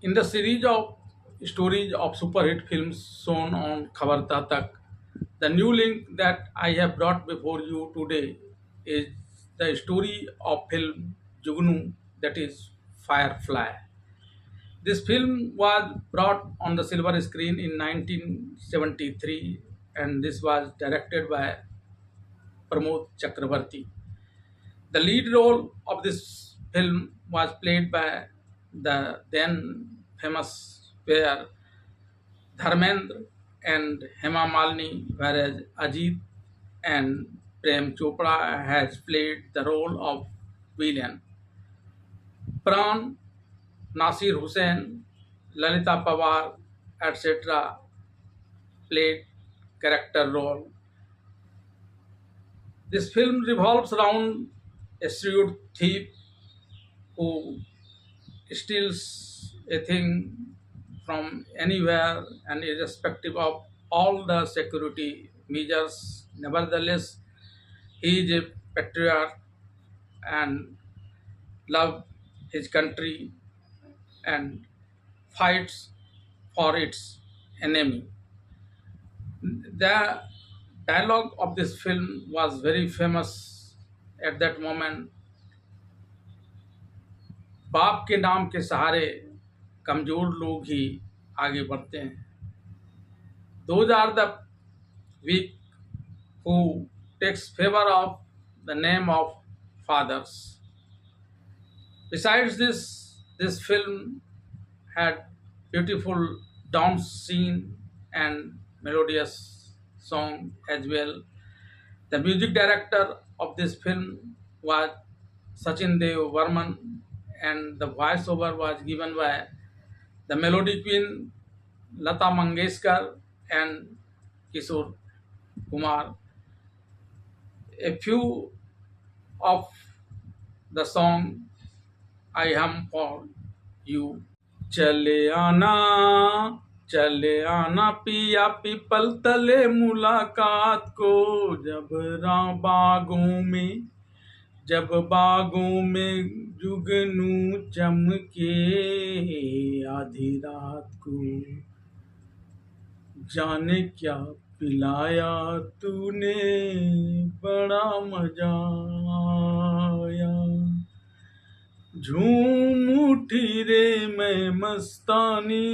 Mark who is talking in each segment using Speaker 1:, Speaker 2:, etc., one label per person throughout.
Speaker 1: In the series of stories of superhit films shown on Khabar Tak, the new link that I have brought before you today is the story of film Jugnu, that is Firefly. This film was brought on the silver screen in 1973 and this was directed by Pramod Chakrabarti. The lead role of this film was played by the then famous pair Dharmendra and Hema Malini, whereas Ajit and Prem Chopra has played the role of villain. Pran, Nasir Hussain, Lalita Pawar, etc. played character role. This film revolves around a shrewd thief who steals a thing from anywhere and irrespective of all the security measures. Nevertheless, he is a patriot and love his country and fights for its enemy. The dialogue of this film was very famous at that moment. बाप के नाम के सहारे कमजोर लोग ही आगे बढ़ते हैं. Those are the weak who takes favor of the name of fathers. Besides this, this film had beautiful dance scene and melodious song as well. The music director of this film was Sachin Dev Varman and the voiceover was given by the melody queen Lata Mangeshkar and Kishore Kumar. A few of the song I hum for you. चले आना चले आना पिया people तले मुलाकात को जब बागों में जुगनू चमके आधी रात को जाने क्या पिलाया तूने बड़ा मजा आया झूम उठी रे मैं मस्तानी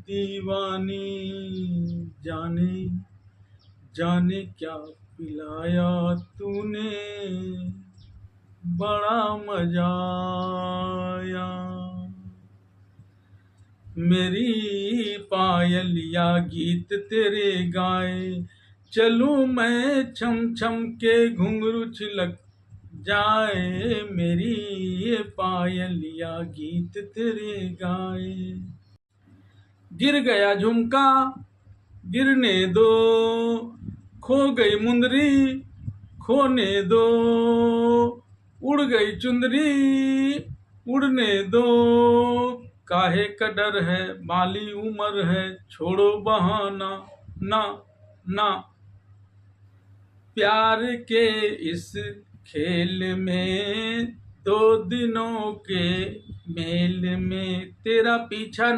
Speaker 1: दीवानी जाने जाने क्या पिलाया तूने बड़ा मजा आया मेरी पायलिया गीत तेरे गाए चलूं मैं छम छम के घुंघरू छिलक जाए मेरी ये पायलिया गीत तेरे गाए गिर गया झुमका गिरने दो खो गई मुंदरी खोने दो उड़ गई चुंदरी उड़ने दो काहे का डर है बाली उम्र है छोड़ो बहाना ना ना प्यार के इस खेल में 2 दिनों के मेल में तेरा पीछा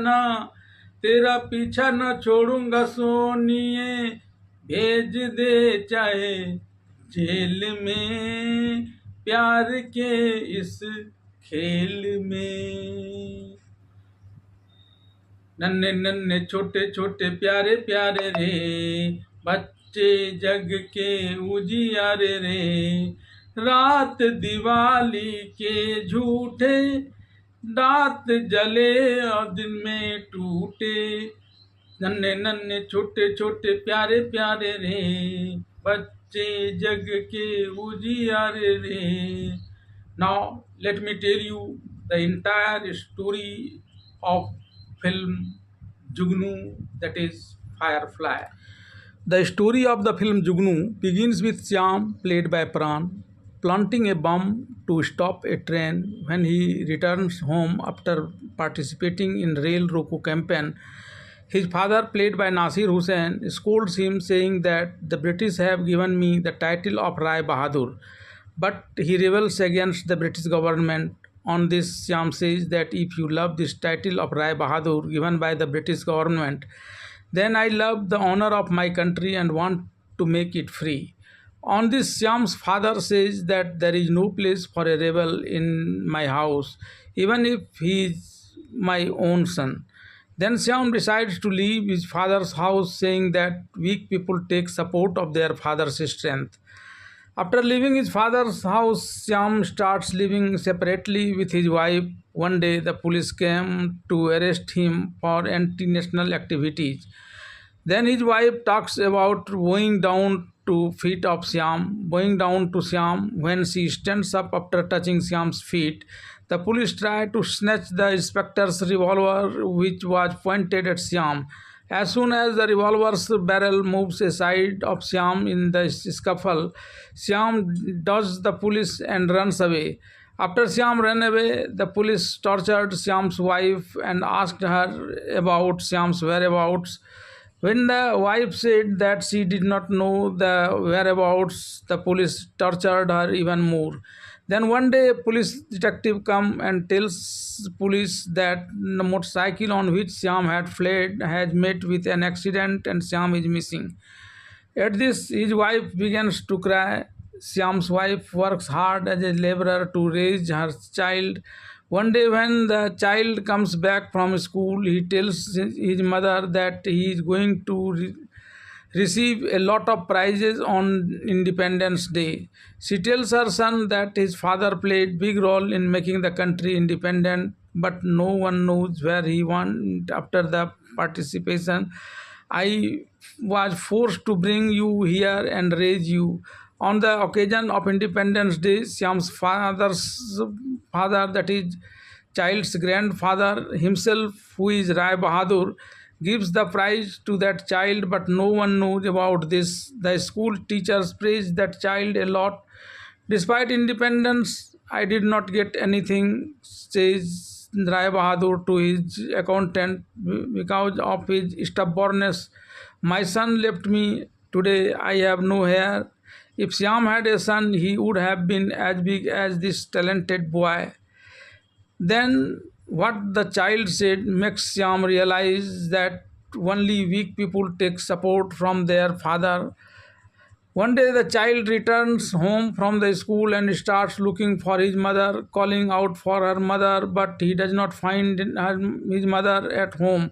Speaker 1: ना छोड़ूंगा सोनिए भेज दे चाहे जेल में प्यार के इस खेल में नन्हे नन्हे छोटे छोटे प्यारे प्यारे रे बच्चे जग के उजियारे रे रात दिवाली के झूठे रात जले और दिन में टूटे नन्हे नन्हे छोटे छोटे प्यारे प्यारे रे बच्चे जग के उजियारे रे Now let me tell you the entire story of film Jugnu, that is Firefly. The story of the film Jugnu begins with Shyam, played by Pran, planting a bomb to stop a train when he returns home after participating in Rail Roko campaign. His father, played by Nasir Hussain, scolds him saying that the British have given me the title of Rai Bahadur, but he rebels against the British government On this, Shyam says that if you love this title of Rai Bahadur given by the British government, then I love the honor of my country and want to make it free. On this, Shyam's father says that there is no place for a rebel in my house, even if he is my own son. Then Shyam decides to leave his father's house, saying that weak people take support of their father's strength. After leaving his father's house, Shyam starts living separately with his wife. One day, the police came to arrest him for anti national activities. Then his wife talks about bowing down to Syam. When she stands up after touching Syam's feet, the police try to snatch the inspector's revolver, which was pointed at Syam. As soon as the revolver's barrel moves aside of Syam in the scuffle, Syam dodges the police and runs away. After Syam ran away, the police tortured Syam's wife and asked her about Syam's whereabouts. When the wife said that she did not know the whereabouts, the police tortured her even more. Then one day, a police detective come and tells police that the motorcycle on which Syam had fled has met with an accident and Syam is missing. At this, his wife begins to cry. Syam's wife works hard as a laborer to raise her child. One day, when the child comes back from school, he tells his mother that he is going to receive a lot of prizes on Independence Day. She tells her son that his father played big role in making the country independent, but no one knows where he went after the participation. I was forced to bring you here and raise you. On the occasion of Independence Day, Syam's father, that is child's grandfather himself, who is Rai Bahadur, gives the prize to that child, but no one knows about this. The school teachers praise that child a lot. Despite independence, I did not get anything, says Rai Bahadur to his accountant, because of his stubbornness. My son left me. Today I have no hair. If Syam had a son, he would have been as big as this talented boy. Then what the child said makes Syam realize that only weak people take support from their father. One day the child returns home from the school and starts looking for his mother, calling out for her mother, but he does not find his mother at home.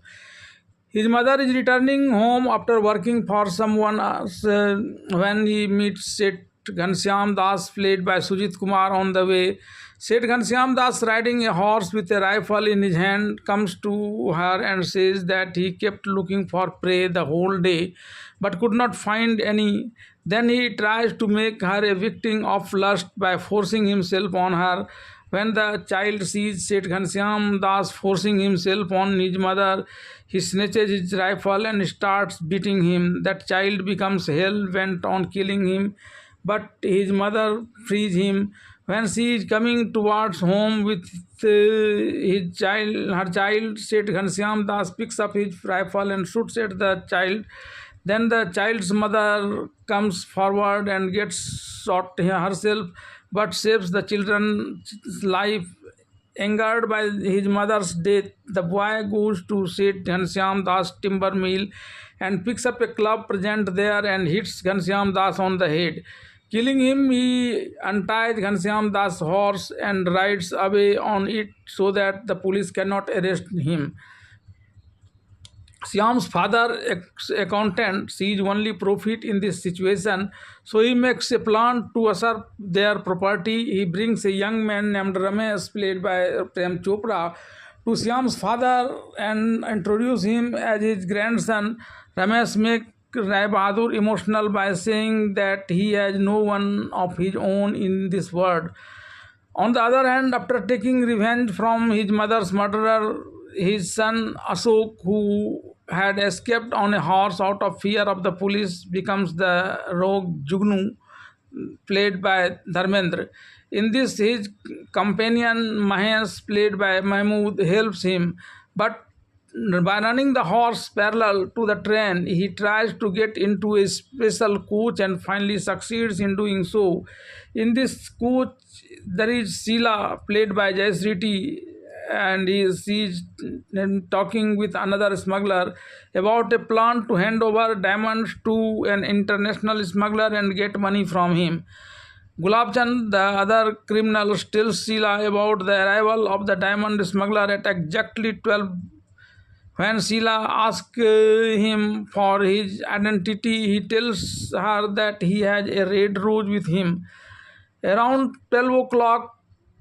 Speaker 1: His mother is returning home after working for someone else when he meets Seth Ghanshyam Das, played by Sujit Kumar, on the way. Seth Ghanshyam Das, riding a horse with a rifle in his hand, comes to her and says that he kept looking for prey the whole day but could not find any. Then he tries to make her a victim of lust by forcing himself on her. When the child sees Seth Ghanshyam Das forcing himself on his mother, he snatches his rifle and starts beating him. That child becomes hell bent on killing him, but his mother frees him. When she is coming towards home with her child, Seth Ghanshyam Das picks up his rifle and shoots at the child. Then the child's mother comes forward and gets shot herself, but saves the children's life. Angered by his mother's death, the boy goes to Seth Ghanshyam Das' timber mill and picks up a club present there and hits Ghanshyam Das on the head. Killing him, he unties Ghanshyam Das' horse and rides away on it so that the police cannot arrest him. Syam's father, accountant, sees only profit in this situation, so he makes a plan to usurp their property. He brings a young man named Ramesh, played by Prem Chopra, to Syam's father and introduce him as his grandson. Ramesh makes Rai Bahadur emotional by saying that he has no one of his own in this world. On the other hand, after taking revenge from his mother's murderer, his son Ashok, who had escaped on a horse out of fear of the police, becomes the rogue Jugnu, played by Dharmendra. In this, his companion Mahesh, played by Mahmood, helps him, but By running the horse parallel to the train, he tries to get into a special coach and finally succeeds in doing so. In this coach, there is Sheila, played by Jayashree, and she's talking with another smuggler about a plan to hand over diamonds to an international smuggler and get money from him. Gulab Chand, the other criminal, tells Sheila about the arrival of the diamond smuggler at exactly 12. When Sheila asks him for his identity, he tells her that he has a red rose with him. Around 12 o'clock,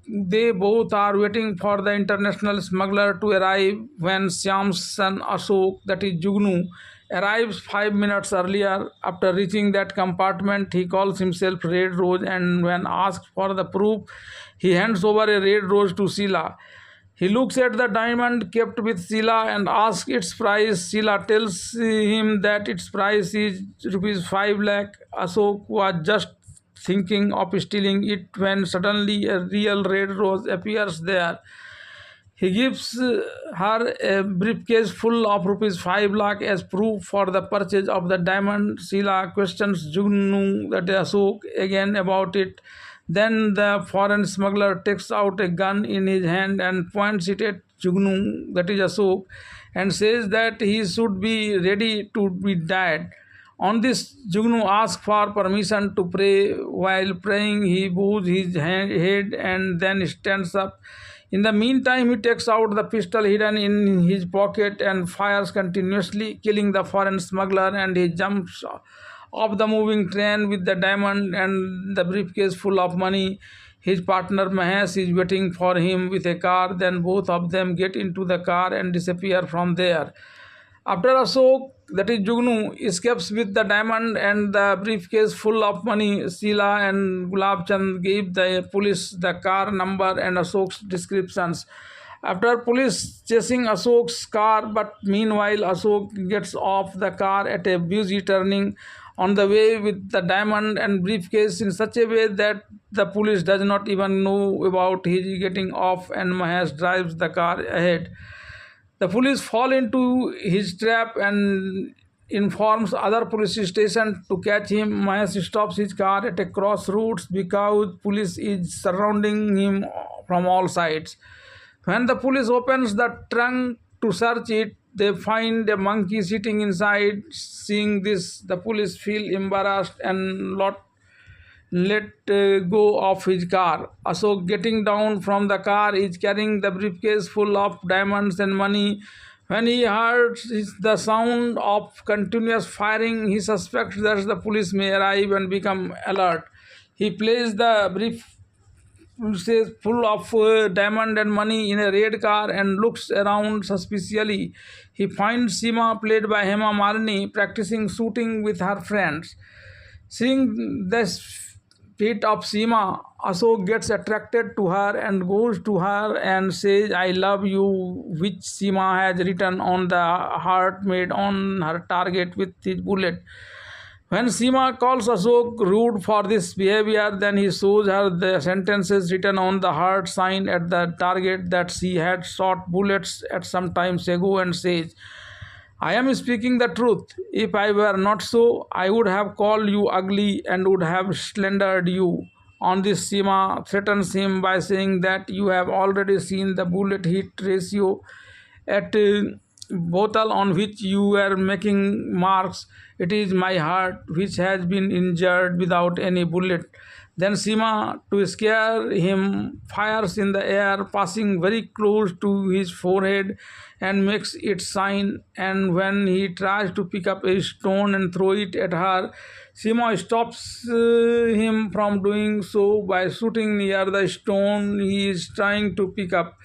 Speaker 1: they both are waiting for the international smuggler to arrive when Shyam's son Ashok, that is Jugnu, arrives 5 minutes earlier. After reaching that compartment, he calls himself Red Rose, and when asked for the proof, he hands over a red rose to Sheila. He looks at the diamond kept with Sheila and asks its price. Sheila tells him that its price is rupees 5 lakh. Ashok was just thinking of stealing it when suddenly a real red rose appears there. He gives her a briefcase full of rupees 5 lakh as proof for the purchase of the diamond. Sheila questions Jugnu, that is Ashok, again about it. Then the foreign smuggler takes out a gun in his hand and points it at Jugnu, that is Ashok, and says that he should be ready to be died. On this, Jugnu asks for permission to pray. While praying, he bows his head and then stands up. In the meantime, he takes out the pistol hidden in his pocket and fires continuously, killing the foreign smuggler, and he jumps off the moving train with the diamond and the briefcase full of money. His partner Mahesh is waiting for him with a car. Then both of them get into the car and disappear from there. After Ashok, that is Jugnu, escapes with the diamond and the briefcase full of money, Sheila and Gulab Chand gave the police the car number and Ashok's descriptions. After police chasing Ashok's car, but meanwhile Ashok gets off the car at a busy turning on the way with the diamond and briefcase in such a way that the police does not even know about his getting off, and Mahesh drives the car ahead. The police fall into his trap and informs other police station to catch him. Mahesh stops his car at a crossroads because police is surrounding him from all sides. When the police opens the trunk to search it, they find a monkey sitting inside. Seeing this, the police feel embarrassed and let go of his car. Ashok, getting down from the car, is carrying the briefcase full of diamonds and money. When he hears the sound of continuous firing, he suspects that the police may arrive and become alert. He places the briefcase full of diamond and money in a red car and looks around suspiciously. He finds Seema, played by Hema Malini, practicing shooting with her friends. Seeing this feat of Seema, Ashok gets attracted to her and goes to her and says, "I love you," which Seema has written on the heart made on her target with his bullet. When Seema calls Ashok rude for this behavior, then he shows her the sentences written on the heart sign at the target that she had shot bullets at some time ago and says, "I am speaking the truth. If I were not so, I would have called you ugly and would have slandered you." On this, Seema threatens him by saying that you have already seen the bullet hit ratio at bottle on which you were making marks. It is my heart which has been injured without any bullet. Then Seema, to scare him, fires in the air, passing very close to his forehead and makes it sign. And when he tries to pick up a stone and throw it at her, Seema stops him from doing so by shooting near the stone he is trying to pick up.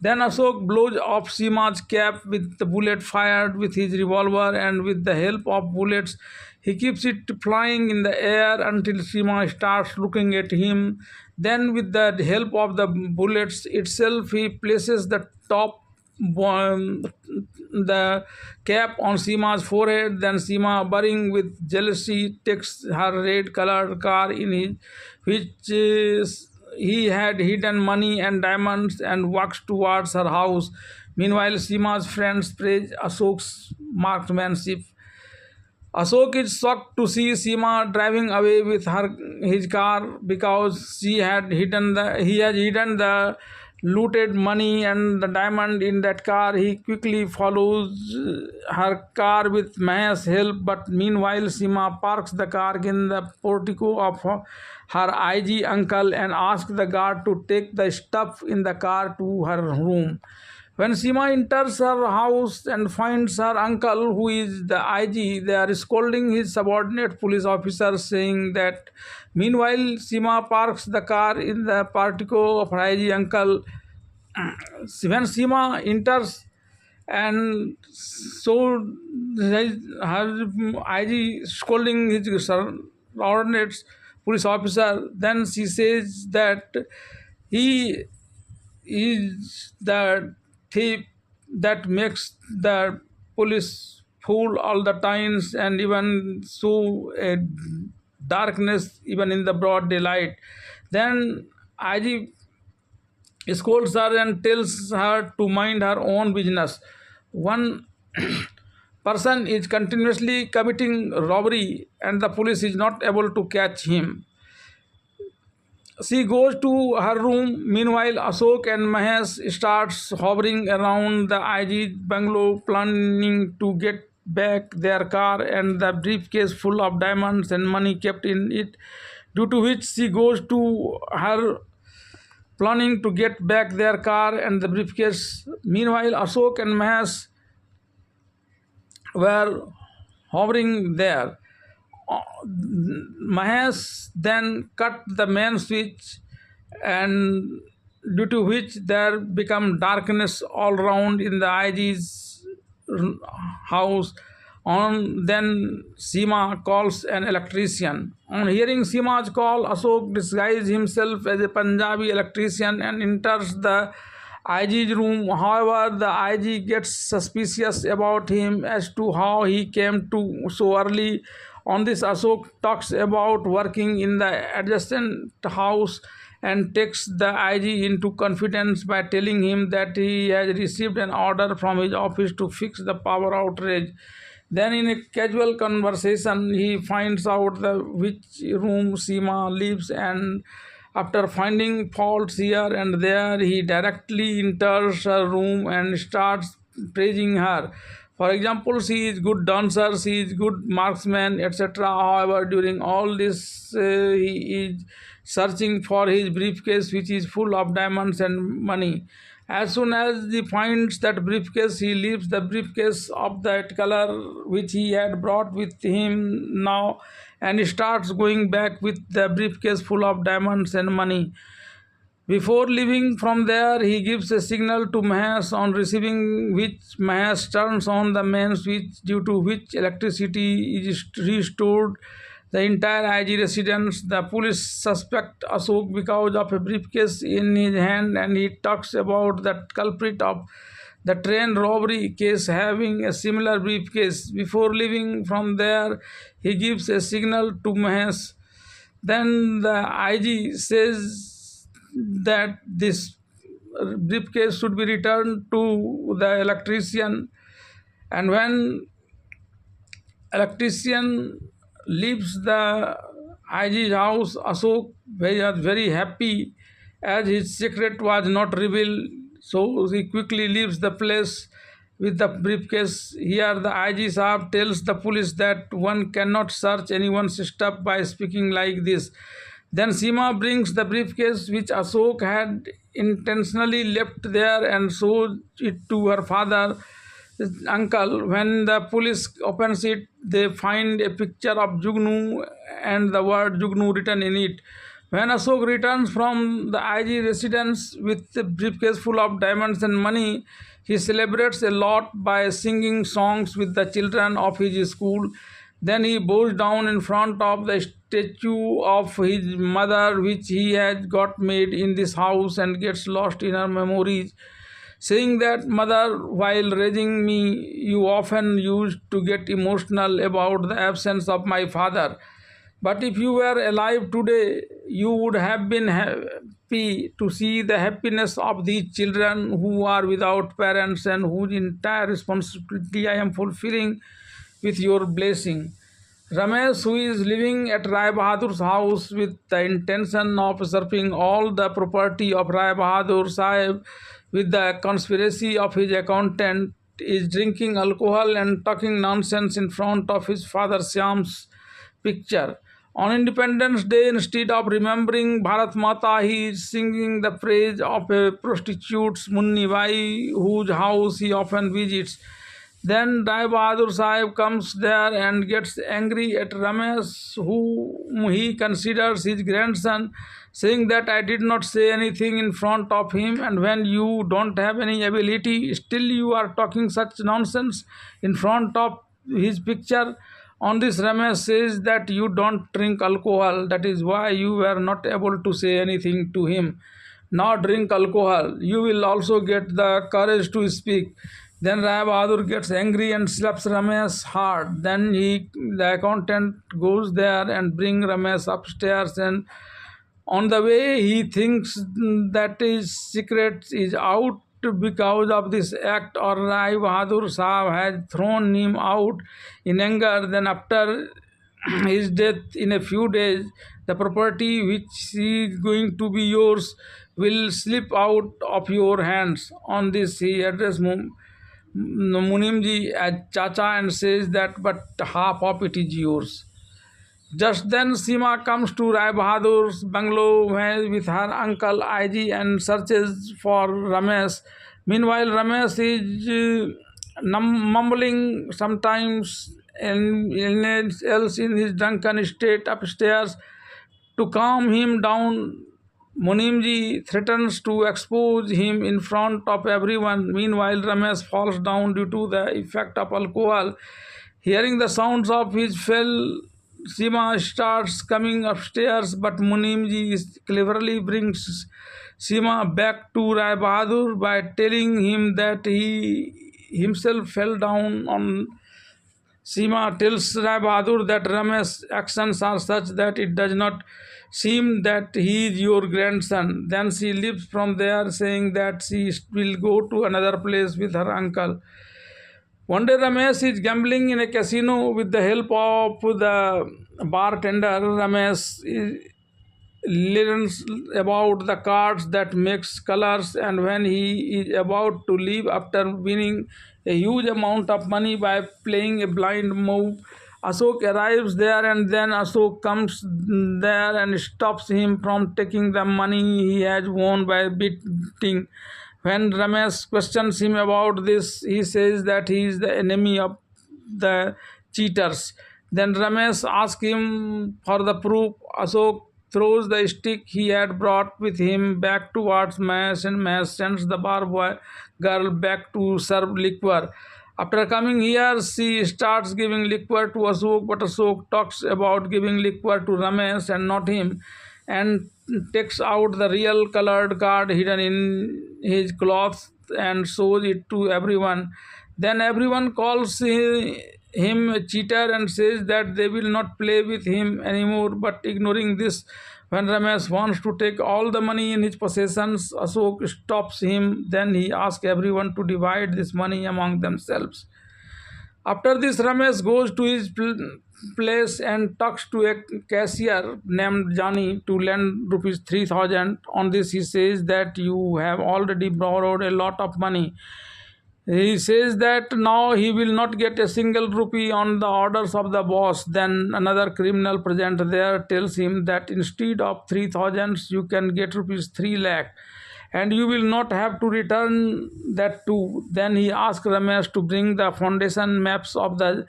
Speaker 1: Then Ashok blows off Seema's cap with the bullet fired with his revolver, and with the help of bullets, he keeps it flying in the air until Seema starts looking at him. Then, with the help of the bullets itself, he places the the cap on Seema's forehead. Then Seema, burning with jealousy, takes her red-colored car in his, which he had hidden money and diamonds, and walks towards her house. Meanwhile, Seema's friends praise Ashok's marksmanship. Ashok is shocked to see Seema driving away with his car because he has hidden the looted money and the diamond in that car. He quickly follows her car with Mahesh's help, but meanwhile Seema parks the car in the portico of her IG uncle and asks the guard to take the stuff in the car to her room. When Seema enters her house and finds her uncle, who is the IG, they are scolding his subordinate police officer, saying that meanwhile Seema parks the car in the portico of her IG uncle. When Seema enters and so her IG scolding his subordinate police officer, then she says that he is the thief that makes the police fool all the times and even so a darkness even in the broad daylight. Then IG scolds her and tells her to mind her own business. One person is continuously committing robbery and the police is not able to catch him. She goes to her room. Meanwhile, Ashok and Mahesh starts hovering around the IG bungalow, planning to get back their car and the briefcase full of diamonds and money kept in it. Due to which she goes to her planning to get back their car and the briefcase. Meanwhile, Ashok and Mahesh were hovering there. Mahesh then cut the main switch, and due to which there become darkness all round in the IG's house. On then Seema calls an electrician. On hearing Seema's call, Ashok disguises himself as a Punjabi electrician and enters the IG's room. However, the IG gets suspicious about him as to how he came to so early. On this, Ashok talks about working in the adjacent house and takes the IG into confidence by telling him that he has received an order from his office to fix the power outrage. Then, in a casual conversation, he finds out which room Seema lives, and after finding faults here and there, he directly enters her room and starts praising her. For example, she is good dancer, she is good marksman, etc. However, during all this, he is searching for his briefcase, which is full of diamonds and money. As soon as he finds that briefcase, he leaves the briefcase of that color which he had brought with him now and starts going back with the briefcase full of diamonds and money. Before leaving from there, he gives a signal to Mahesh, on receiving which Mahesh turns on the main switch, due to which electricity is restored. The entire IG residence. The police suspect Ashok because of a briefcase in his hand, and he talks about the culprit of the train robbery case having a similar briefcase. Before leaving from there, he gives a signal to Mahesh. Then the IG says that this briefcase should be returned to the electrician, and when electrician leaves the IG's house, Ashok was very happy as his secret was not revealed. So he quickly leaves the place with the briefcase. Here the IG Saab tells the police that one cannot search anyone's stuff by speaking like this. Then Seema brings the briefcase which Ashok had intentionally left there and shows it to her father, uncle. When the police opens it, they find a picture of Jugnu and the word Jugnu written in it. When Ashok returns from the IG residence with a briefcase full of diamonds and money, he celebrates a lot by singing songs with the children of his school. Then he bows down in front of the statue of his mother, which he has got made in this house, and gets lost in her memories, saying that, "Mother, while raising me, you often used to get emotional about the absence of my father." But if you were alive today, you would have been happy to see the happiness of these children who are without parents and whose entire responsibility I am fulfilling with your blessing. Ramesh, who is living at Rai Bahadur's house with the intention of usurping all the property of Rai Bahadur Sahib with the conspiracy of his accountant, is drinking alcohol and talking nonsense in front of his father Shyam's picture. On Independence Day, instead of remembering Bharat Mata, he is singing the praise of a prostitute Munni Bai, whose house he often visits. Then Rai Bahadur Sahib comes there and gets angry at Ramesh, whom he considers his grandson, saying that I did not say anything in front of him, and when you don't have any ability, still you are talking such nonsense in front of his picture. On this, Ramesh says that you don't drink alcohol, that is why you were not able to say anything to him. Now drink alcohol, you will also get the courage to speak. Then Rai Bahadur gets angry and slaps Ramesh hard. Then the accountant goes there and bring Ramesh upstairs, and on the way he thinks that his secret is out because of this act, or Rai Bahadur Sahib has thrown him out in anger. Then after his death in a few days, the property which is going to be yours will slip out of your hands. On this he addressed Munimji as Chacha and says that but half of it is yours. Just then Seema comes to Rai Bahadur's bungalow with her uncle IG and searches for Ramesh. Meanwhile, Ramesh is mumbling sometimes and else in his drunken state upstairs. To calm him down, Munimji threatens to expose him in front of everyone. Meanwhile, Ramesh falls down due to the effect of alcohol. Hearing the sounds of his fell, Seema starts coming upstairs, but Munimji cleverly brings Seema back to Rai Bahadur by telling him that he himself fell down on. Seema tells Rai Bahadur that Ramesh's actions are such that it does not seem that he is your grandson. Then she leaves from there, saying that she will go to another place with her uncle. One day, Ramesh is gambling in a casino with the help of the bartender. Ramesh learns about the cards that makes colors, and when he is about to leave after winning a huge amount of money by playing a blind move, Ashok arrives there, and then Ashok comes there and stops him from taking the money he has won by betting. When Ramesh questions him about this, he says that he is the enemy of the cheaters. Then Ramesh asks him for the proof. Ashok throws the stick he had brought with him back towards Mahesh, and Mahesh sends the bar boy girl back to serve liquor. After coming here, she starts giving liquor to Ashok, but Ashok talks about giving liquor to Ramesh and not him, and takes out the real colored card hidden in his cloth and shows it to everyone. Then everyone calls him a cheater and says that they will not play with him anymore. But ignoring this, when Ramesh wants to take all the money in his possessions, Ashok stops him. Then he asks everyone to divide this money among themselves. After this, Ramesh goes to his place and talks to a cashier named Jani to lend rupees 3,000. On this, he says that you have already borrowed a lot of money. He says that now he will not get a single rupee on the orders of the boss. Then another criminal present there tells him that instead of 3,000, you can get rupees 3 lakh, and you will not have to return that too. Then he asks Ramesh to bring the foundation maps of the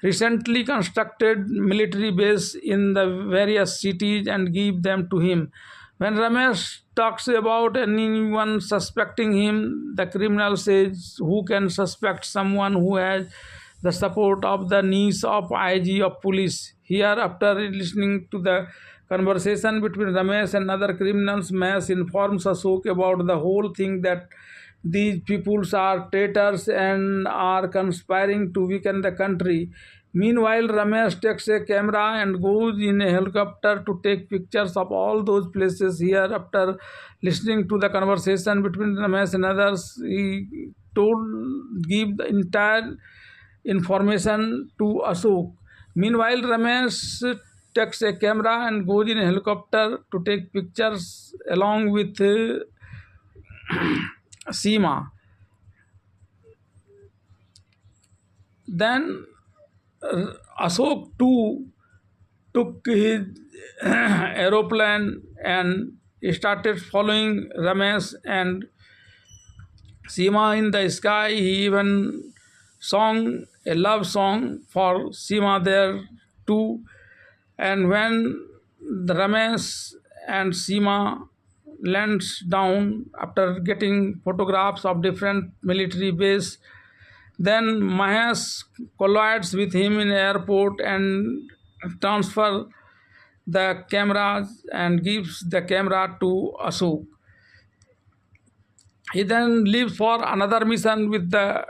Speaker 1: recently constructed military base in the various cities and give them to him. When Ramesh talks about anyone suspecting him, the criminal says, who can suspect someone who has the support of the niece of IG of police? Here, after listening to the conversation between Ramesh and other criminals, Mahesh informs Ashok about the whole thing, that these peoples are traitors and are conspiring to weaken the country. Meanwhile, Ramesh takes a camera and goes in a helicopter to take pictures of all those places. Here, after listening to the conversation between Ramesh and others, he told give the entire information to Ashok. Meanwhile, Ramesh takes a camera and goes in a helicopter to take pictures along with Seema. Then Ashok too took his aeroplane and started following Ramesh and Seema in the sky. He even sang a love song for Seema there too. And when the Ramesh and Seema lands down after getting photographs of different military base, then Mahesh collides with him in airport and transfer the cameras and gives the camera to Ashok. He then leaves for another mission with the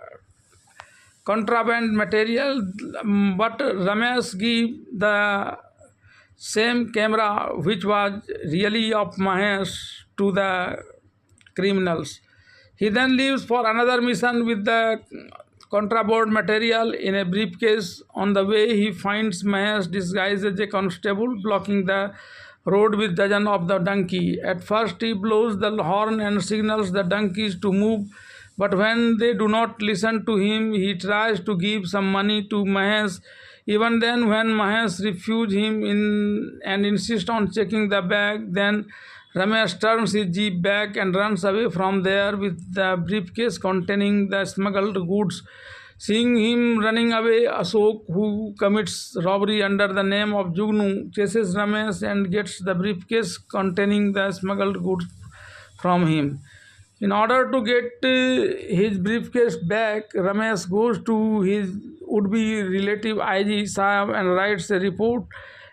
Speaker 1: contraband material, but Ramesh give the same camera which was really of Mahesh to the criminals. He then leaves for another mission with the contraband material in a briefcase. On the way, he finds Mahesh disguised as a constable blocking the road with dozen of the donkey. At first, he blows the horn and signals the donkeys to move, but when they do not listen to him, he tries to give some money to Mahesh. Even then, when Mahesh refuses him and insists on checking the bag, then Ramesh turns his jeep back and runs away from there with the briefcase containing the smuggled goods. Seeing him running away, Ashok, who commits robbery under the name of Jugnu, chases Ramesh and gets the briefcase containing the smuggled goods from him. In order to get his briefcase back, Ramesh goes to his would-be relative IG Saab and writes a report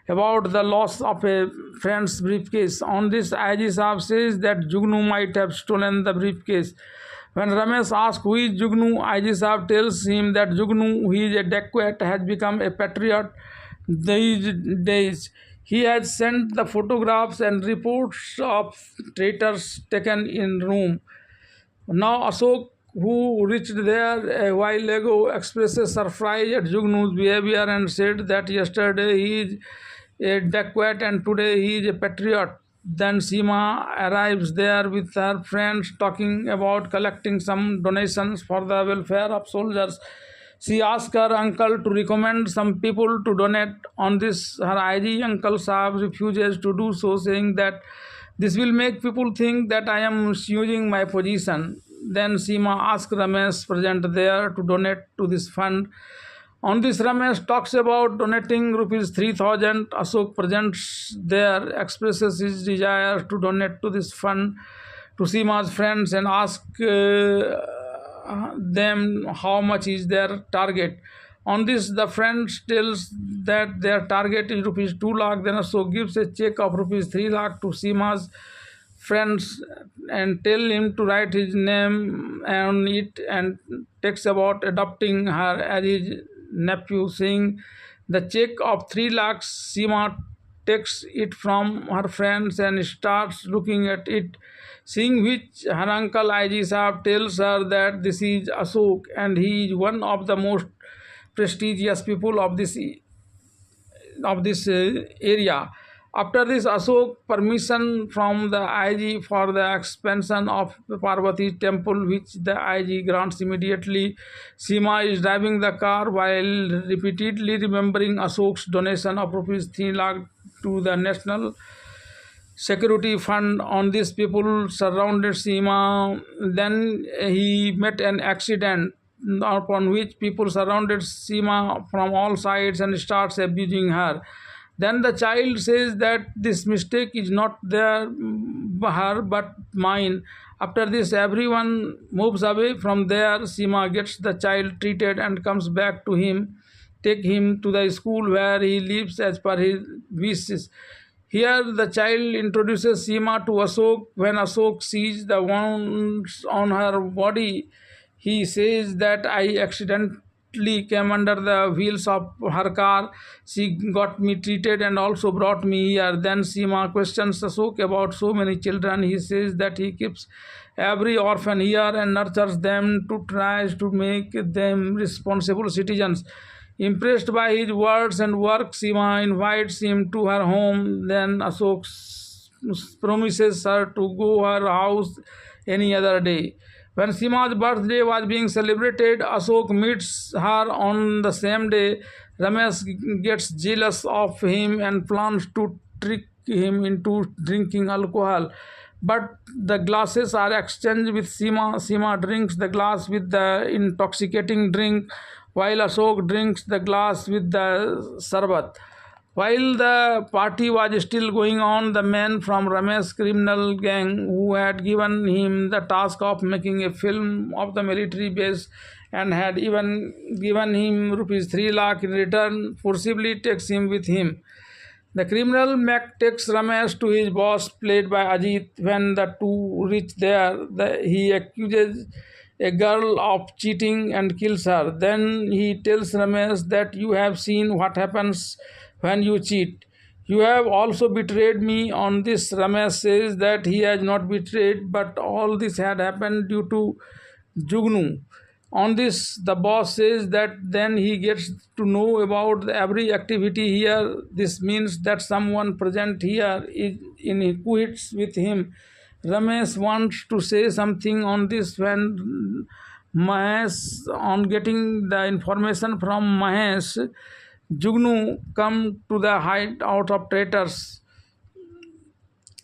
Speaker 1: about the loss of a friend's briefcase. On this, IG Saab says that Jugnu might have stolen the briefcase. When Ramesh asks who is Jugnu, IG Saab tells him that Jugnu, who is a dacoit, has become a patriot these days. He has sent the photographs and reports of traitors taken in room. Now Ashok, who reached there a while ago, expresses surprise at Jugnu's behavior and said that yesterday he is a dacoit and today he is a patriot. Then Seema arrives there with her friends talking about collecting some donations for the welfare of soldiers. She asks her uncle to recommend some people to donate. On this, her IG uncle Saab refuses to do so, saying that this will make people think that I am misusing my position. Then Seema asks Ramesh present there to donate to this fund. On this, Ramesh talks about donating rupees 3,000. Ashok presents there, expresses his desire to donate to this fund to Seema's friends and asks them how much is their target. On this, the friends tells that their target is rupees 2 lakh. Then Ashok gives a check of rupees 3 lakh to Seema's friends and tell him to write his name on it and takes about adopting her as his nephew. Seeing the check of 3 lakhs, Seema takes it from her friends and starts looking at it. Seeing which, her uncle IG Saab tells her that this is Ashok and he is one of the most prestigious people of this area. After this, Ashok permission from the IG for the expansion of Parvati temple, which the IG grants immediately. Seema is driving the car while repeatedly remembering Ashok's donation of rupees 3 lakh to the National Security Fund. On this, people surrounded Seema. Then he met an accident upon which people surrounded Seema from all sides and starts abusing her. Then the child says that this mistake is not her but mine. After this, everyone moves away from there. Seema gets the child treated and comes back to him, take him to the school where he lives as per his wishes. Here, the child introduces Seema to Ashok. When Ashok sees the wounds on her body, he says that I immediately came under the wheels of her car. She got me treated and also brought me here. Then Seema questions Ashok about so many children. He says that he keeps every orphan here and nurtures them to try to make them responsible citizens. Impressed by his words and work, Seema invites him to her home. Then Ashok promises her to go her house any other day. When Seema's birthday was being celebrated, Ashok meets her on the same day. Ramesh gets jealous of him and plans to trick him into drinking alcohol. But the glasses are exchanged with Seema. Seema drinks the glass with the intoxicating drink, while Ashok drinks the glass with the sarbat. While the party was still going on, the man from Ramesh's criminal gang, who had given him the task of making a film of the military base and had even given him rupees 3 lakh in return, forcibly takes him with him. The criminal Mac takes Ramesh to his boss, played by Ajit. When the two reach there, he accuses a girl of cheating and kills her. Then he tells Ramesh that you have seen what happens when you cheat. You have also betrayed me. On this, Ramesh says that he has not betrayed, but all this had happened due to Jugnu. On this, the boss says that then he gets to know about every activity here. This means that someone present here is in cahoots with him. Ramesh wants to say something on this when Mahesh, on getting the information from Mahesh, Jugnu come to the hideout of traitors.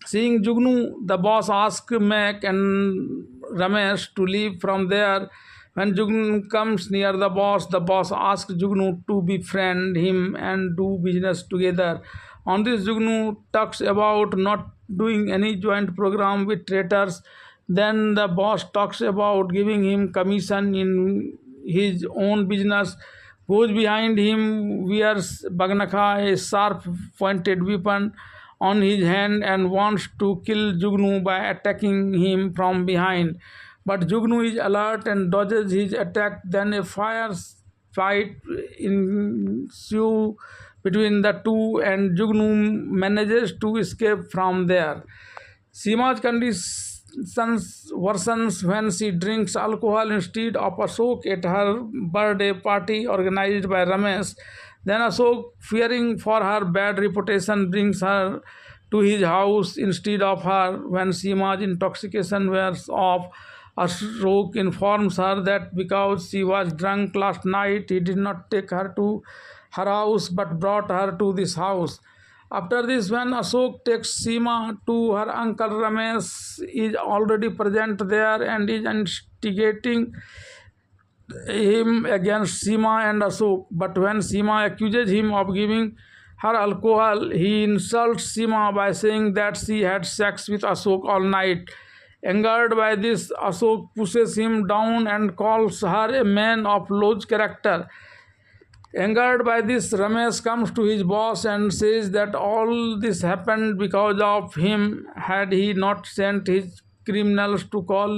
Speaker 1: Seeing Jugnu, the boss asks Mac and Ramesh to leave from there. When Jugnu comes near the boss asks Jugnu to befriend him and do business together. On this, Jugnu talks about not doing any joint program with traitors. Then the boss talks about giving him commission in his own business. Goes behind him, wears Bagnakha, a sharp pointed weapon on his hand, and wants to kill Jugnu by attacking him from behind. But Jugnu is alert and dodges his attack. Then a fight ensues between the two, and Jugnu manages to escape from there. Seema's conditions worsens when she drinks alcohol instead of Ashok at her birthday party organized by Ramesh. Then Ashok, fearing for her bad reputation, brings her to his house instead of her. When Seema's intoxication wears off, Ashok informs her that because she was drunk last night, he did not take her to her house but brought her to this house. After this, when Ashok takes Seema to her uncle, Ramesh is already present there and is instigating him against Seema and Ashok. But when Seema accuses him of giving her alcohol, he insults Seema by saying that she had sex with Ashok all night. Angered by this, Ashok pushes him down and calls her a man of low character. Angered by this, Ramesh comes to his boss and says that all this happened because of him. Had he not sent his criminals to call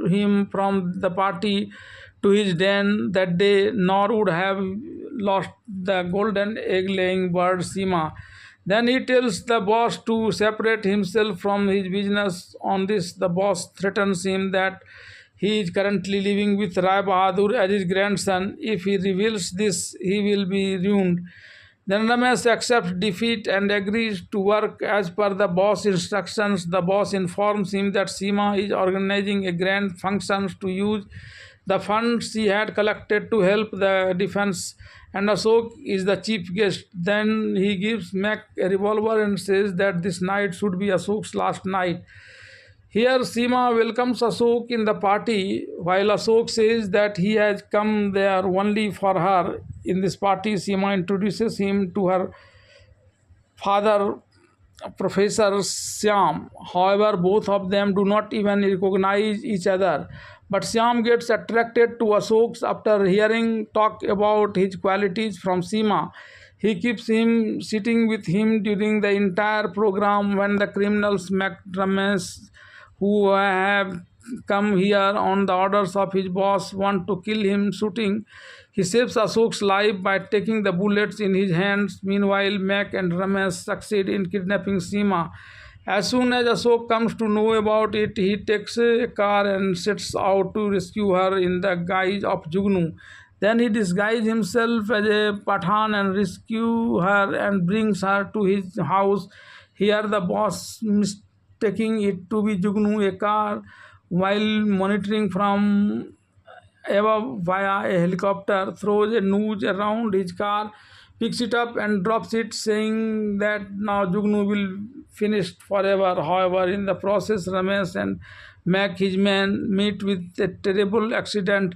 Speaker 1: him from the party to his den that day, nor would have lost the golden egg-laying bird Seema. Then he tells the boss to separate himself from his business. On this, the boss threatens him that he is currently living with Rai Bahadur as his grandson. If he reveals this, he will be ruined. Then Ramesh accepts defeat and agrees to work as per the boss' instructions. The boss informs him that Seema is organizing a grand function to use the funds she had collected to help the defense, and Ashok is the chief guest. Then he gives Mac a revolver and says that this night should be Ashok's last night. Here, Seema welcomes Ashok in the party, while Ashok says that he has come there only for her. In this party, Seema introduces him to her father, Professor Syam. However, both of them do not even recognize each other. But Syam gets attracted to Ashok after hearing talk about his qualities from Seema. He keeps him sitting with him during the entire program. When the criminals make Ramesh, who have come here on the orders of his boss, want to kill him shooting. He saves Ashok's life by taking the bullets in his hands. Meanwhile, Mac and Ramesh succeed in kidnapping Seema. As soon as Ashok comes to know about it, he takes a car and sets out to rescue her in the guise of Jugnu. Then he disguises himself as a Pathan and rescue her and brings her to his house. Here the boss, mistaking it to be Jugnu, a car, while monitoring from above via a helicopter, throws a noose around his car, picks it up and drops it, saying that now Jugnu will finish forever. However, in the process, Ramesh and Mac, his men, meet with a terrible accident.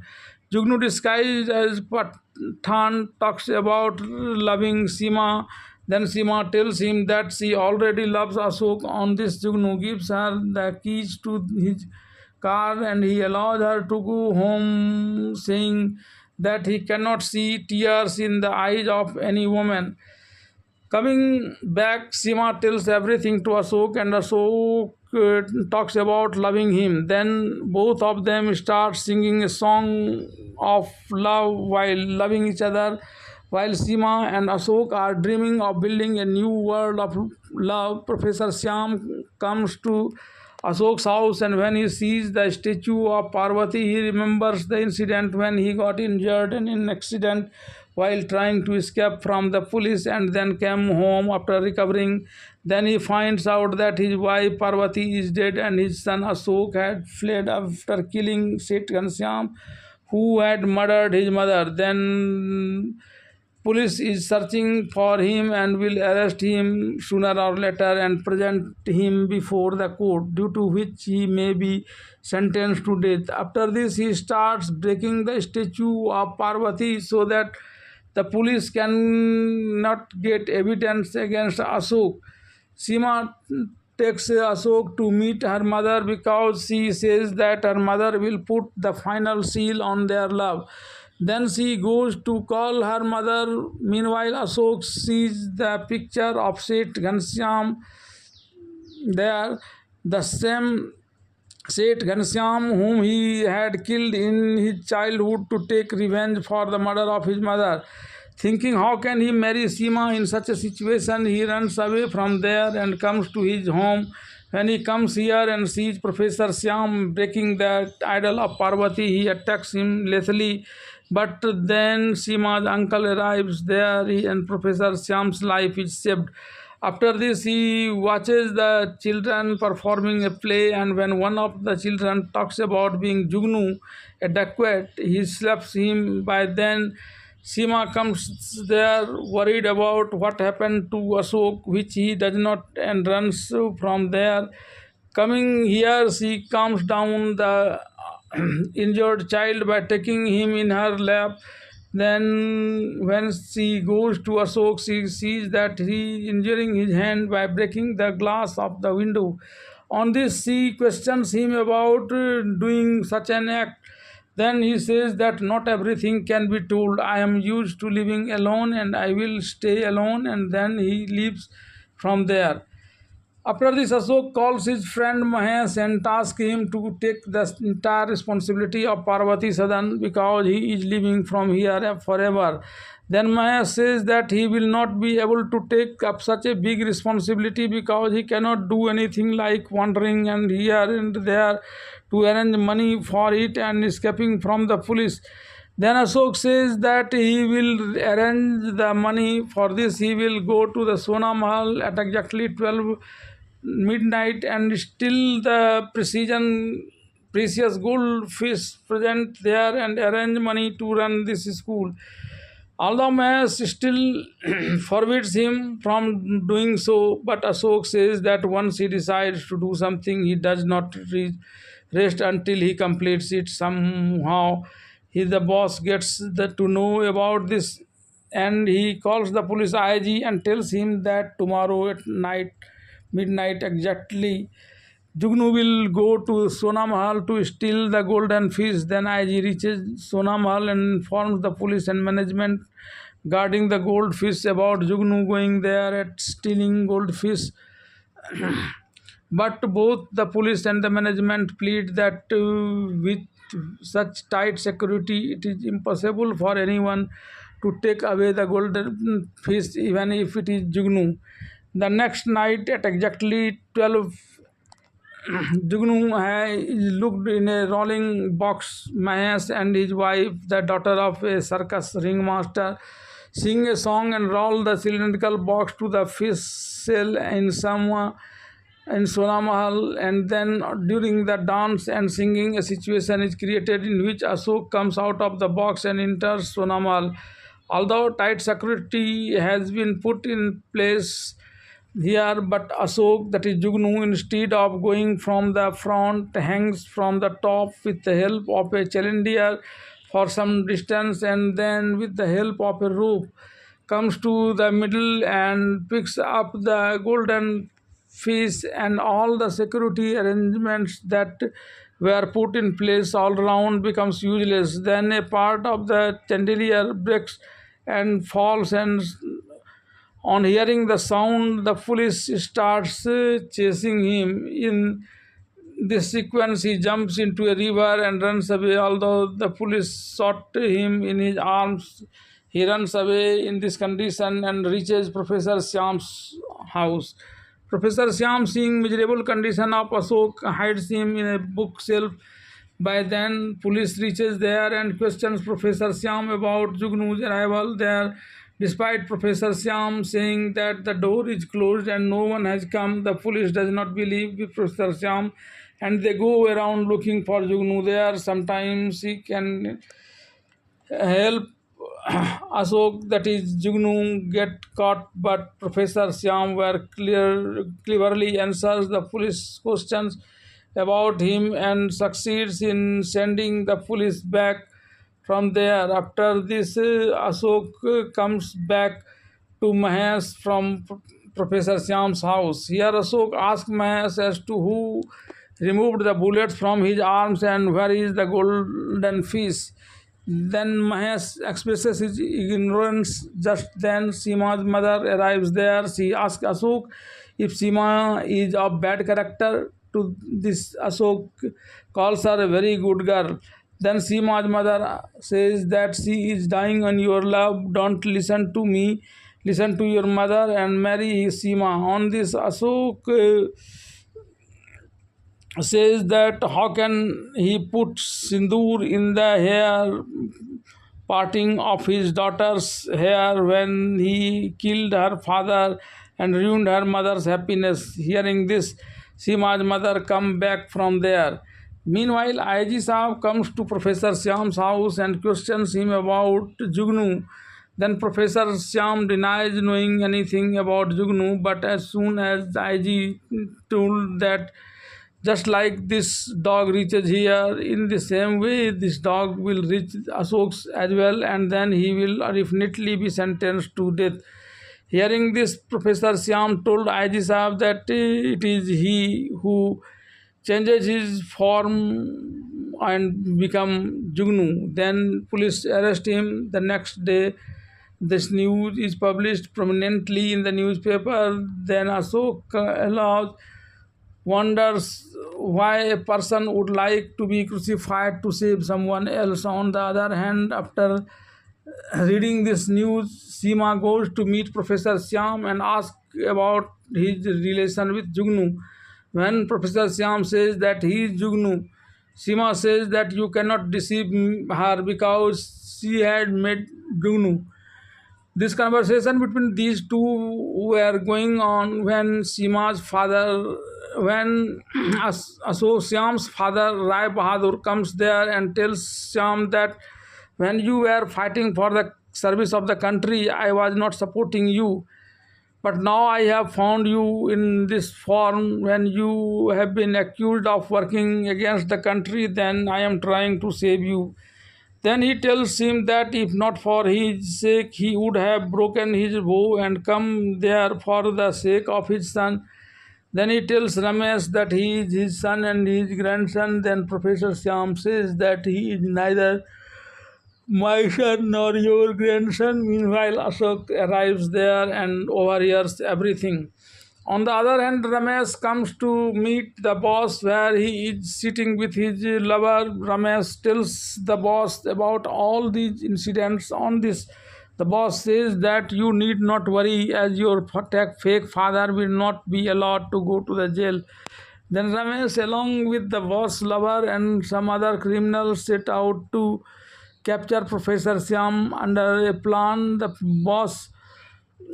Speaker 1: Jugnu, disguised as Pathan, talks about loving Seema. Then Seema tells him that she already loves Ashok. On this, Jugnu gives her the keys to his car and he allows her to go home, saying that he cannot see tears in the eyes of any woman. Coming back, Seema tells everything to Ashok, and Ashok talks about loving him. Then both of them start singing a song of love while loving each other. While Seema and Ashok are dreaming of building a new world of love, Professor Syam comes to Ashok's house, and when he sees the statue of Parvati, he remembers the incident when he got injured in an accident while trying to escape from the police and then came home after recovering. Then he finds out that his wife Parvati is dead and his son Ashok had fled after killing Seth Ghanshyam, who had murdered his mother. Then police is searching for him and will arrest him sooner or later and present him before the court, due to which he may be sentenced to death. After this, he starts breaking the statue of Parvati so that the police cannot get evidence against Ashok. Seema takes Ashok to meet her mother because she says that her mother will put the final seal on their love. Then she goes to call her mother. Meanwhile, Ashok sees the picture of Seth Ghanshyam there, the same Seth Ghanshyam whom he had killed in his childhood to take revenge for the murder of his mother. Thinking how can he marry Seema in such a situation, he runs away from there and comes to his home. When he comes here and sees Professor Syam breaking the idol of Parvati, he attacks him lethally. But then Seema's uncle arrives there and Professor Syam's life is saved. After this, he watches the children performing a play, and when one of the children talks about being Jugnu, a dacoit, he slaps him. By then, Seema comes there worried about what happened to Ashok, which he does not, and runs from there. Coming here, she calms down the injured child by taking him in her lap. Then, when she goes to Ashok, she sees that he is injuring his hand by breaking the glass of the window. On this, she questions him about doing such an act. Then he says that not everything can be told. I am used to living alone and I will stay alone, and then he leaves from there. After this, Ashok calls his friend Mahesh and asks him to take the entire responsibility of Parvati Sadan because he is living from here forever. Then Mahesh says that he will not be able to take up such a big responsibility because he cannot do anything like wandering and here and there to arrange money for it and escaping from the police. Then Ashok says that he will arrange the money. For this, he will go to the Sona Mahal at exactly 12 midnight and steal the precious goldfish present there and arrange money to run this school. Although Mahesh still forbids him from doing so, but Ashok says that once he decides to do something, he does not rest until he completes it. Somehow, the boss gets to know about this and he calls the police IG and tells him that tomorrow at midnight exactly, Jugnu will go to Sona Mahal to steal the golden fish. Then IG reaches Sona Mahal and informs the police and management guarding the goldfish about Jugnu going there at stealing goldfish. But both the police and the management plead that with such tight security, it is impossible for anyone to take away the golden fish, even if it is Jugnu. The next night, at exactly 12, Jugnu is looked in a rolling box. Mahesh and his wife, the daughter of a circus ringmaster, sing a song and roll the cylindrical box to the fish cell in Sonamahal, and then during the dance and singing, a situation is created in which Ashok comes out of the box and enters Sonamahal. Although tight security has been put in place here, but Ashok, that is Jugnu, instead of going from the front, hangs from the top with the help of a challenger for some distance, and then with the help of a rope comes to the middle and picks up the golden fish, and all the security arrangements that were put in place all round becomes useless. Then a part of the chandelier breaks and falls, and on hearing the sound, the police starts chasing him. In this sequence, he jumps into a river and runs away. Although the police shot him in his arms, he runs away in this condition and reaches Professor Syam's house. Professor Syam, seeing miserable condition of Ashok, hides him in a bookshelf. By then, police reaches there and questions Professor Syam about Jugnu's arrival there. Despite Professor Syam saying that the door is closed and no one has come, the police does not believe Professor Syam, and they go around looking for Jugnu there. Sometimes he can help Ashok, that is Jugnu, get caught, but Professor Syam cleverly answers the police questions about him and succeeds in sending the police back from there. After this, Ashok comes back to Mahesh from Professor Syam's house. Here, Ashok asks Mahesh as to who removed the bullets from his arms and where is the golden fish. Then Mahesh expresses his ignorance. Just then, Seema's mother arrives there. She asks Ashok if Seema is of bad character. To this, Ashok calls her a very good girl. Then Seema's mother says that she is dying on your love. Don't listen to me. Listen to your mother and marry Seema. On this, Ashok says that how can he put sindoor in the hair parting of his daughter's hair when he killed her father and ruined her mother's happiness. Hearing this, Seema's mother come back from there. Meanwhile, IG Saab comes to Professor Syam's house and questions him about Jugnu. Then Professor Syam denies knowing anything about Jugnu, but as soon as the IG told that just like this dog reaches here, in the same way this dog will reach Ashok's as well, and then he will definitely be sentenced to death. Hearing this, Professor Syam told IG Saab that it is he who changes his form and become Jugnu. Then police arrest him. The next day, this news is published prominently in the newspaper. Then Ashok allows wonders why a person would like to be crucified to save someone else. On the other hand, after reading this news, Seema goes to meet Professor Syam and asks about his relation with Jugnu. When Professor Syam says that he is Jugnu, Seema says that you cannot deceive her because she had met Jugnu. This conversation between these two were going on when Seema's father, when Ashok Syam's father Rai Bahadur comes there and tells Syam that when you were fighting for the service of the country, I was not supporting you. But now I have found you in this form. When you have been accused of working against the country, then I am trying to save you. Then he tells him that if not for his sake, he would have broken his bow and come there for the sake of his son. Then he tells Ramesh that he is his son and his grandson. Then Professor Syam says that he is neither my son nor your grandson. Meanwhile, Ashok arrives there and overhears everything. On the other hand, Ramesh comes to meet the boss where he is sitting with his lover. Ramesh tells the boss about all these incidents on this. The boss says that you need not worry as your fake father will not be allowed to go to the jail. Then Ramesh, along with the boss lover and some other criminals, set out to capture Professor Syam under a plan. The boss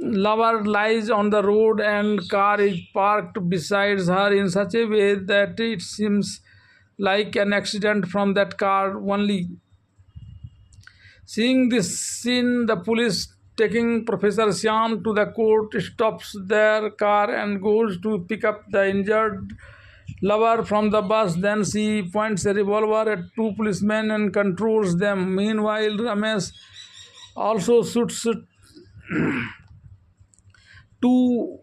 Speaker 1: lover lies on the road and car is parked beside her in such a way that it seems like an accident from that car only. Seeing this scene, the police taking Professor Syam to the court stops their car and goes to pick up the injured lover from the bus. Then she points a revolver at two policemen and controls them. Meanwhile, Ramesh also shoots two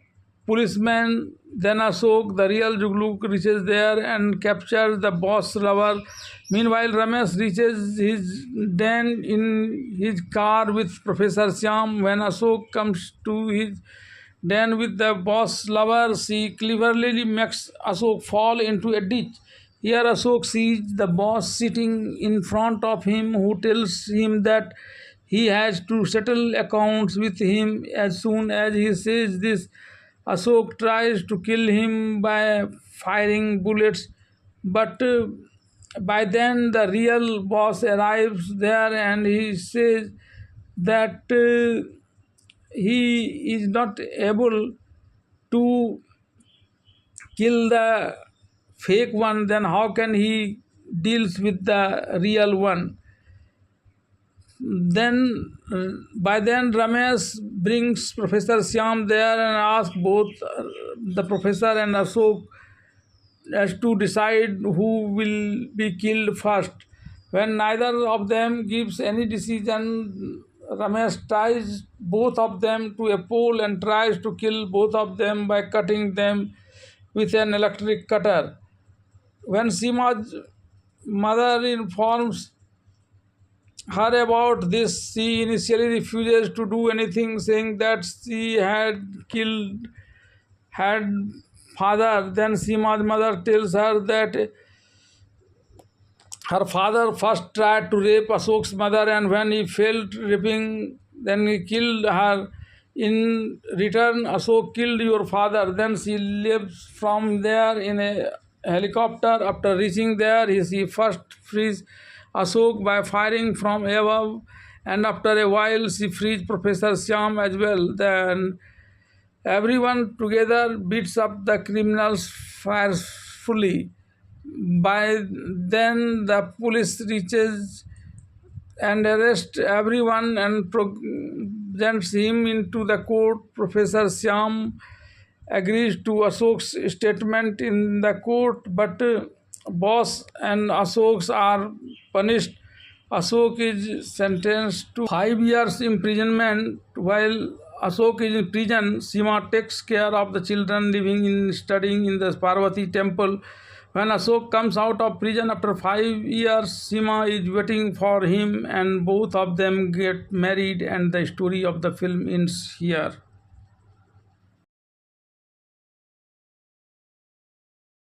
Speaker 1: policemen. Then Ashok, the real Jugluk, reaches there and captures the boss lover. Meanwhile, Ramesh reaches his den in his car with Professor Syam. When Ashok comes to his den with the boss lover, she cleverly makes Ashok fall into a ditch. Here Ashok sees the boss sitting in front of him, who tells him that he has to settle accounts with him. As soon as he says this, Ashok tries to kill him by firing bullets, but by then the real boss arrives there and he says that he is not able to kill the fake one. Then how can he deals with the real one? Then by then Ramesh brings Professor Syam there and asks both the professor and Ashok as to decide who will be killed first. When neither of them gives any decision, Ramesh ties both of them to a pole and tries to kill both of them by cutting them with an electric cutter. When Seema's mother informs her about this, she initially refuses to do anything, saying that she had killed her father. Then Seema's mother tells her that her father first tried to rape Ashok's mother, and when he failed raping, then he killed her. In return, Ashok killed your father. Then she leaves from there in a helicopter. After reaching there, she first frees Ashok by firing from above, and after a while, she frees Professor Syam as well. Then everyone together beats up the criminals forcefully. By then, the police reaches and arrests everyone and presents him into the court. Professor Syam agrees to Ashok's statement in the court, but boss and Ashok are punished. Ashok is sentenced to 5 years imprisonment. While Ashok is in prison, Seema takes care of the children living in studying in the Parvati temple. When Ashok comes out of prison after 5 years, Seema is waiting for him and both of them get married, and the story of the film ends here.